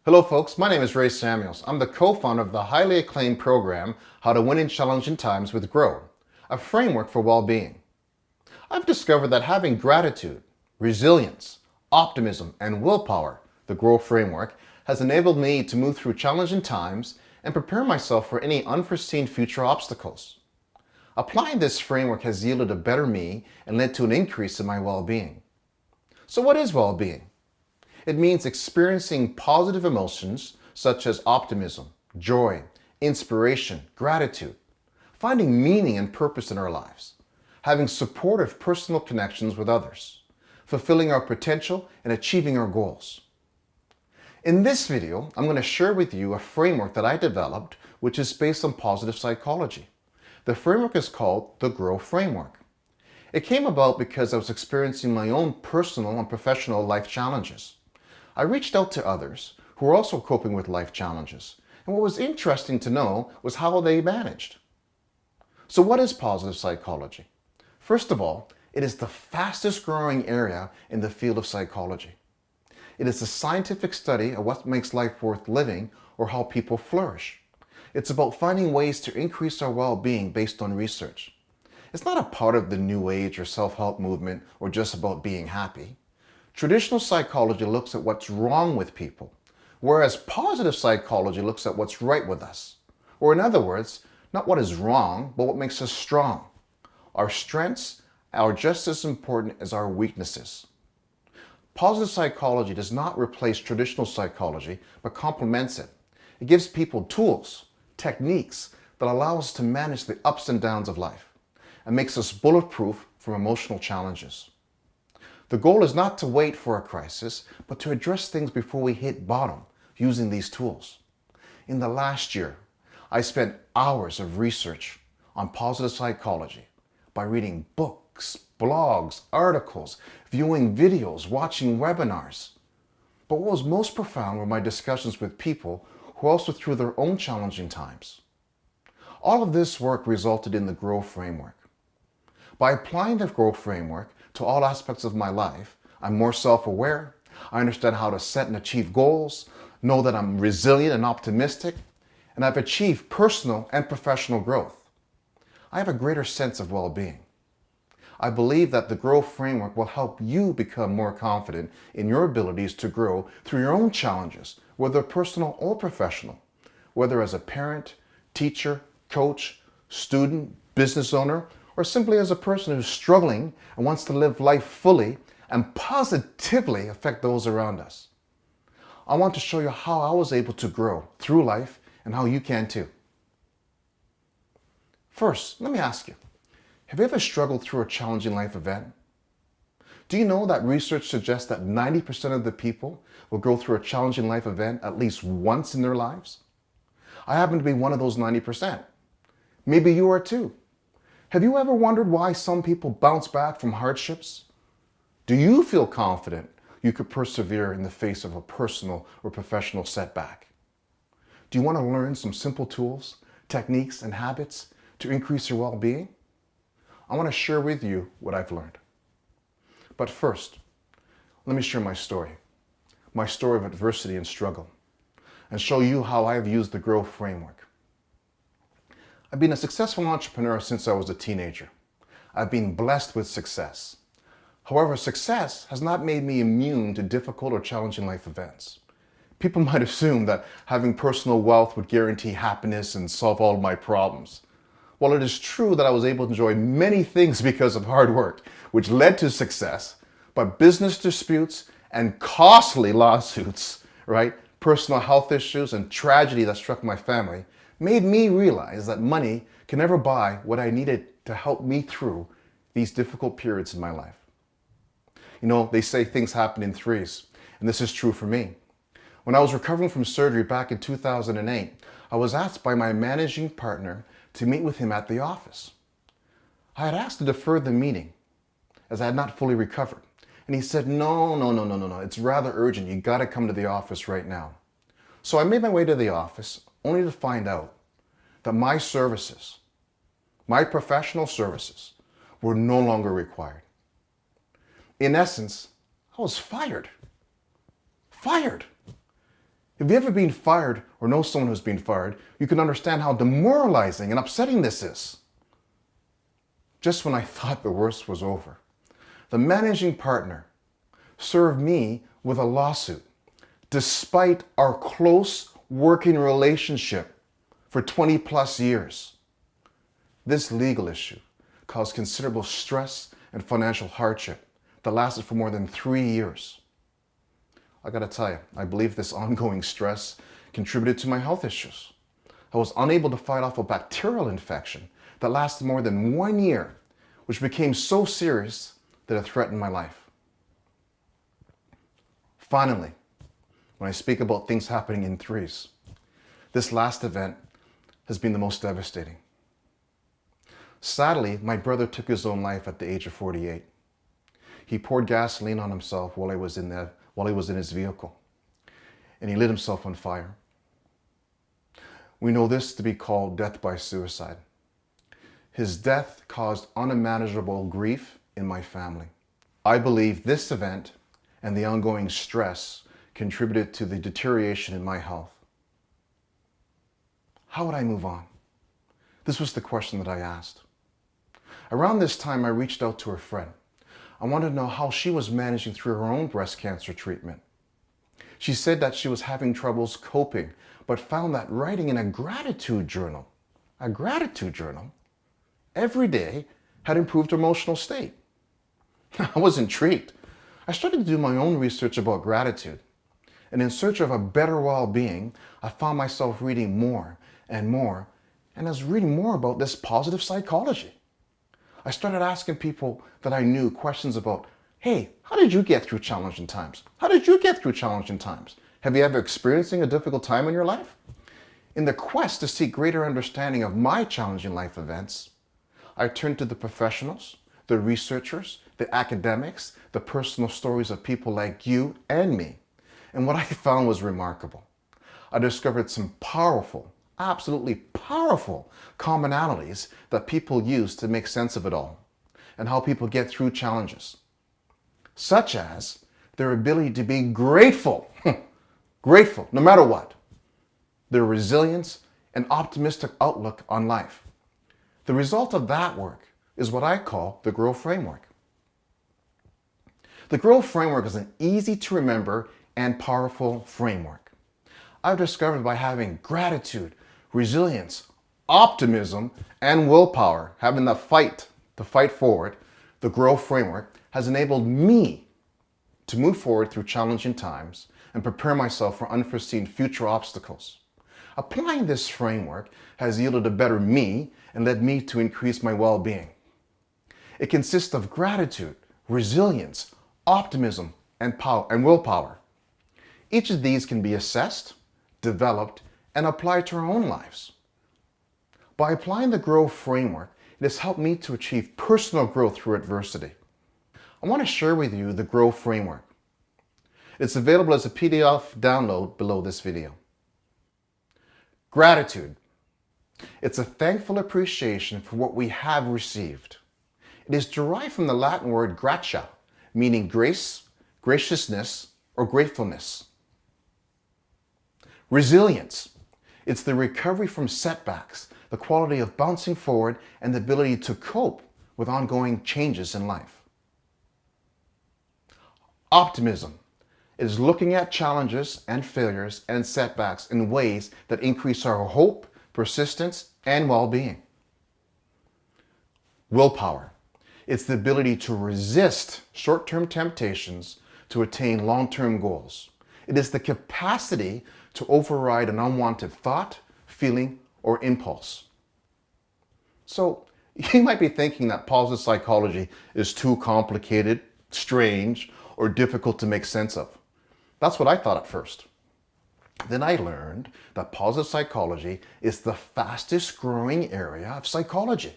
Hello folks, my name is Ray Samuels. I'm the co-founder of the highly acclaimed program, How to Win in Challenging Times with G.R.O.W, a framework for well-being. I've discovered that having gratitude, resilience, optimism, and willpower, the G.R.O.W framework, has enabled me to move through challenging times and prepare myself for any unforeseen future obstacles. Applying this framework has yielded a better me and led to an increase in my well-being. So what is well-being? It means experiencing positive emotions such as optimism, joy, inspiration, gratitude, finding meaning and purpose in our lives, having supportive personal connections with others, fulfilling our potential and achieving our goals. In this video, I'm going to share with you a framework that I developed which is based on positive psychology. The framework is called the G.R.O.W framework. It came about because I was experiencing my own personal and professional life challenges. I reached out to others who were also coping with life challenges, and what was interesting to know was how they managed. So what is positive psychology? First of all, it is the fastest growing area in the field of psychology. It is a scientific study of what makes life worth living or how people flourish. It's about finding ways to increase our well-being based on research. It's not a part of the New Age or self-help movement or just about being happy. Traditional psychology looks at what's wrong with people, whereas positive psychology looks at what's right with us. Or in other words, not what is wrong, but what makes us strong. Our strengths are just as important as our weaknesses. Positive psychology does not replace traditional psychology, but complements it. It gives people tools, techniques that allow us to manage the ups and downs of life and makes us bulletproof from emotional challenges. The goal is not to wait for a crisis, but to address things before we hit bottom using these tools. In the last year, I spent hours of research on positive psychology by reading books, blogs, articles, viewing videos, watching webinars. But what was most profound were my discussions with people who also through their own challenging times. All of this work resulted in the G.R.O.W framework. By applying the G.R.O.W framework to all aspects of my life, I'm more self-aware, I understand how to set and achieve goals, know that I'm resilient and optimistic, and I've achieved personal and professional growth. I have a greater sense of well-being. I believe that the G.R.O.W framework will help you become more confident in your abilities to grow through your own challenges, whether personal or professional, whether as a parent, teacher, coach, student, business owner, or simply as a person who's struggling and wants to live life fully and positively affect those around us. I want to show you how I was able to grow through life and how you can too. First, let me ask you, have you ever struggled through a challenging life event? Do you know that research suggests that 90% of the people will go through a challenging life event at least once in their lives? I happen to be one of those 90%. Maybe you are too. Have you ever wondered why some people bounce back from hardships? Do you feel confident you could persevere in the face of a personal or professional setback? Do you want to learn some simple tools, techniques, and habits to increase your well-being? I want to share with you what I've learned. But first, let me share my story of adversity and struggle, and show you how I have used the G.R.O.W framework. I've been a successful entrepreneur since I was a teenager. I've been blessed with success. However, success has not made me immune to difficult or challenging life events. People might assume that having personal wealth would guarantee happiness and solve all my problems. While it is true that I was able to enjoy many things because of hard work, which led to success, but business disputes and costly lawsuits, personal health issues and tragedy that struck my family, made me realize that money can never buy what I needed to help me through these difficult periods in my life. You know, they say things happen in threes, and this is true for me. When I was recovering from surgery back in 2008, I was asked by my managing partner to meet with him at the office. I had asked to defer the meeting as I had not fully recovered. And he said, no, it's rather urgent. You got to come to the office right now. So I made my way to the office only to find out that my services, my professional services, were no longer required. In essence, I was fired. Fired. If you've ever been fired or know someone who's been fired, you can understand how demoralizing and upsetting this is. Just when I thought the worst was over, the managing partner served me with a lawsuit despite our close working relationship for 20 plus years. This legal issue caused considerable stress and financial hardship that lasted for more than 3 years. I gotta tell you, I believe this ongoing stress contributed to my health issues. I was unable to fight off a bacterial infection that lasted more than 1 year, which became so serious that it threatened my life. Finally, when I speak about things happening in threes, this last event has been the most devastating. Sadly, my brother took his own life at the age of 48. He poured gasoline on himself while he was in his vehicle, and he lit himself on fire. We know this to be called death by suicide. His death caused unimaginable grief in my family. I believe this event and the ongoing stress contributed to the deterioration in my health. How would I move on? This was the question that I asked. Around this time, I reached out to a friend. I wanted to know how she was managing through her own breast cancer treatment. She said that she was having troubles coping, but found that writing in a gratitude journal every day had improved her emotional state. I was intrigued. I started to do my own research about gratitude. And in search of a better well-being, I found myself reading more and more, and I was reading more about this positive psychology. I started asking people that I knew questions about, hey, how did you get through challenging times? How did you get through challenging times? Have you ever experiencing a difficult time in your life? In the quest to seek greater understanding of my challenging life events, I turned to the professionals, the researchers, the academics, the personal stories of people like you and me. And what I found was remarkable. I discovered some powerful, absolutely powerful commonalities that people use to make sense of it all and how people get through challenges, such as their ability to be grateful, grateful no matter what, their resilience and optimistic outlook on life. The result of that work is what I call the G.R.O.W framework. The G.R.O.W framework is an easy to remember and powerful framework I've discovered by having gratitude, resilience, optimism, and willpower, having the fight to fight forward. The G.R.O.W framework has enabled me to move forward through challenging times and prepare myself for unforeseen future obstacles. Applying this framework has yielded a better me and led me to increase my well-being. It consists of gratitude, resilience, optimism, and willpower. Each of these can be assessed, developed, and applied to our own lives. By applying the G.R.O.W framework, it has helped me to achieve personal growth through adversity. I want to share with you the G.R.O.W framework. It's available as a PDF download below this video. Gratitude. It's a thankful appreciation for what we have received. It is derived from the Latin word gratia, meaning grace, graciousness, or gratefulness. Resilience. It's the recovery from setbacks, the quality of bouncing forward, and the ability to cope with ongoing changes in life. Optimism. It is looking at challenges and failures and setbacks in ways that increase our hope, persistence, and well-being. Willpower. It's the ability to resist short-term temptations to attain long-term goals. It is the capacity to override an unwanted thought, feeling, or impulse. So you might be thinking that positive psychology is too complicated, strange, or difficult to make sense of. That's what I thought at first. Then I learned that positive psychology is the fastest growing area of psychology.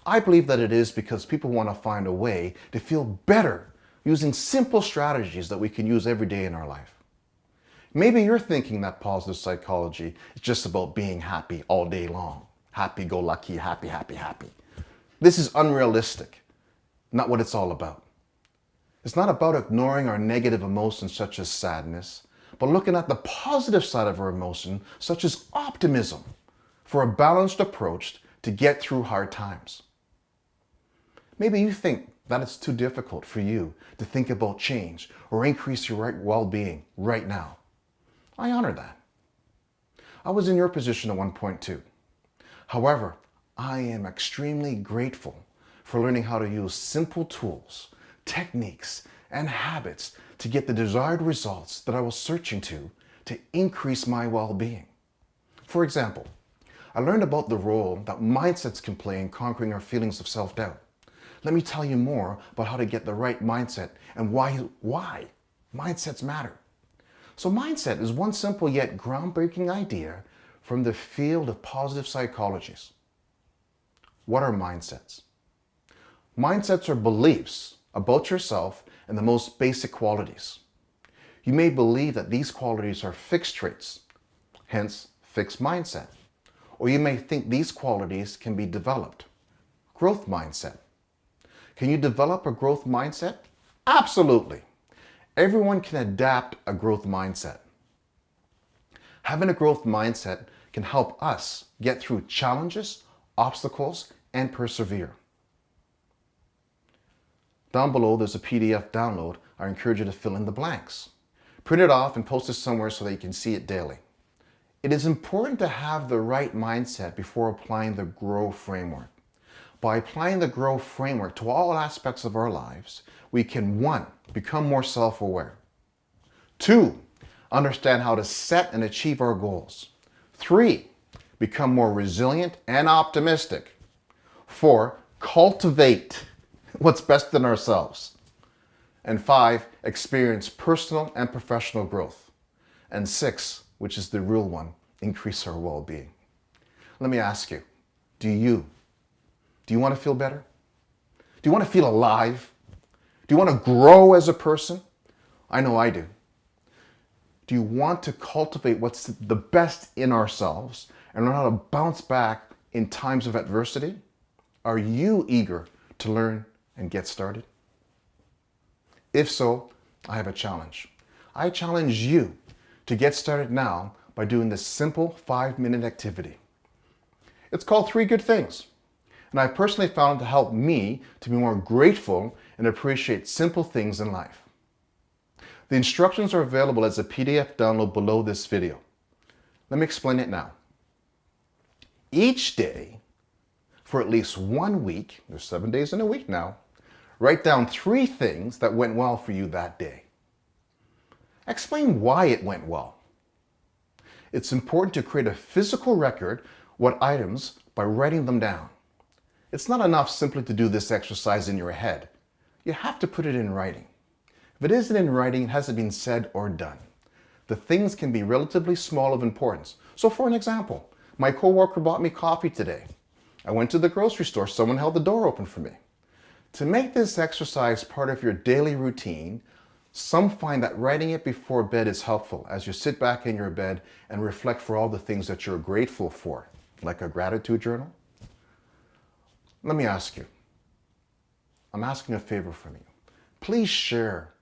I believe that it is because people want to find a way to feel better using simple strategies that we can use every day in our life. Maybe you're thinking that positive psychology is just about being happy all day long. Happy-go-lucky, happy, happy, happy. This is unrealistic, not what it's all about. It's not about ignoring our negative emotions such as sadness, but looking at the positive side of our emotion, such as optimism, for a balanced approach to get through hard times. Maybe you think that it's too difficult for you to think about change or increase your well-being right now. I honor that. I was in your position at one point too. However, I am extremely grateful for learning how to use simple tools, techniques, and habits to get the desired results that I was searching to increase my well-being. For example, I learned about the role that mindsets can play in conquering our feelings of self-doubt. Let me tell you more about how to get the right mindset and why mindsets matter. So mindset is one simple yet groundbreaking idea from the field of positive psychologies. What are mindsets? Mindsets are beliefs about yourself and the most basic qualities. You may believe that these qualities are fixed traits, hence fixed mindset. Or you may think these qualities can be developed, growth mindset. Can you develop a growth mindset? Absolutely. Everyone can adapt a growth mindset. Having a growth mindset can help us get through challenges, obstacles, and persevere. Down below, there's a PDF download. I encourage you to fill in the blanks. Print it off and post it somewhere so that you can see it daily. It is important to have the right mindset before applying the G.R.O.W framework. By applying the G.R.O.W framework to all aspects of our lives, we can 1. Become more self-aware. 2. Understand how to set and achieve our goals. 3. Become more resilient and optimistic. 4. Cultivate what's best in ourselves. And 5. Experience personal and professional growth. And 6, which is the real one, increase our well-being. Let me ask you, do you want to feel better? Do you want to feel alive? Do you want to grow as a person? I know I do. Do you want to cultivate what's the best in ourselves and learn how to bounce back in times of adversity? Are you eager to learn and get started? If so, I have a challenge. I challenge you to get started now by doing this simple 5-minute activity. It's called 3 Good Things. And I've personally found it to help me to be more grateful and appreciate simple things in life. The instructions are available as a PDF download below this video. Let me explain it now. Each day, for at least 1 week, there's 7 days in a week now, write down 3 things that went well for you that day. Explain why it went well. It's important to create a physical record what items by writing them down. It's not enough simply to do this exercise in your head. You have to put it in writing. If it isn't in writing, it hasn't been said or done. The things can be relatively small of importance. So for an example, my coworker bought me coffee today. I went to the grocery store, someone held the door open for me. To make this exercise part of your daily routine, some find that writing it before bed is helpful as you sit back in your bed and reflect for all the things that you're grateful for, like a gratitude journal. Let me ask you, I'm asking a favor from you. Please share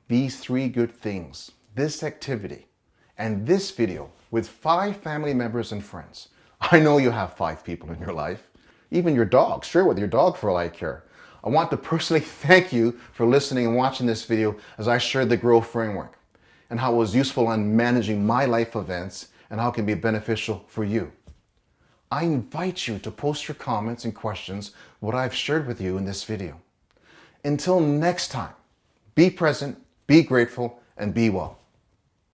these 3 good things, this activity, and this video with 5 family members and friends. I know you have 5 people in your life, even your dog. Share with your dog for all I care. I want to personally thank you for listening and watching this video as I shared the G.R.O.W framework and how it was useful in managing my life events and how it can be beneficial for you. I invite you to post your comments and questions what I've shared with you in this video. Until next time, be present, be grateful, and be well.